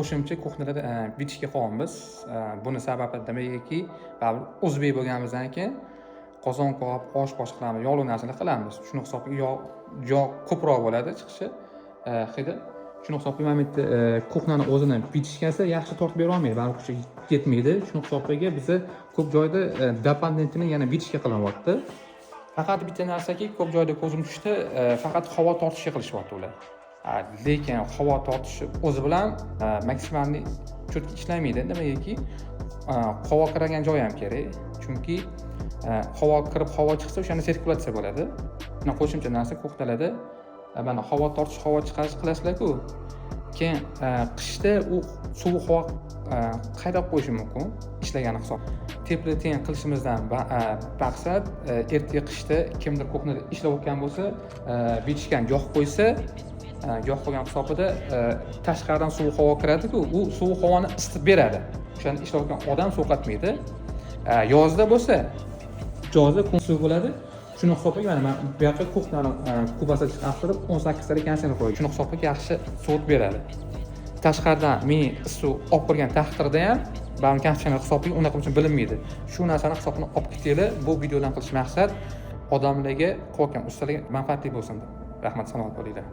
Qo'shimcha kuxnalarda bichga qolyapmiz. Buni sababi nimaiki, baribir o'zbek bo'lganimizdan keyin qozon kop, osh boshqalarni yog'li narsalar qilamiz. Shuni hisobiga yog' ko'proq bo'ladi chiqishi hidi. Shuni hisobiga mana bu yerda kuxnani o'zini bichkasi yaxshi tortib bera olmaydi, baribir kuchi yetmaydi. Shuni hisobiga biza ko'p joyda dependentini yana bichga qilinyapti. Faqat bitta narsaki, ko'p joyda ko'zim tushdi, faqat havo tortishga qilishyapti ular. Lekin havo tortishi o'zi bilan maksimalniy cho'tki ishlamaydi. Nimagaki, havo kiragan joy ham kerak. Chunki havo kirib, havo chiqsa, o'shani sirkulyatsiya bo'ladi. Mana qo'shimcha narsa kuxnalarda mana havo tortish, havo chiqarish qilasizlar-ku. Keyin qishda u sovuq havo qaydab qo'yishi mumkin ishlagani hisob. Tepli teng qilishimizdan maqsad ertaga qishda kimdir kuxnada ishlayotgan bo'lsa, bichgan yog' qo'ysa, yog' qo'ygan hisobida tashqaridan sovuq havo kiradi-ku, u sovuq havoni isitib beradi. O'shani ishlayotgan odam sovqatmaydi. Yozda bo'lsa, yozda suv bo'ladi. Shuni hisobiga mana bu yoqqa kuxnani kubasi chiqarib 18 ta konsentrat qo'ydik. Shuni hisobiga yaxshi sovut beradi. Tashqaridan men suv olib kirgan taqdirda ham baribir konsentrat hisobiga unaqa uchun bilinmaydi. Shu narsani hisobini olib ketinglar. Bu videodan qilish maqsad odamlarga, qo'rqgan ustalarga manfaatli bo'lsin. Rahmat, salomat bo'linglar.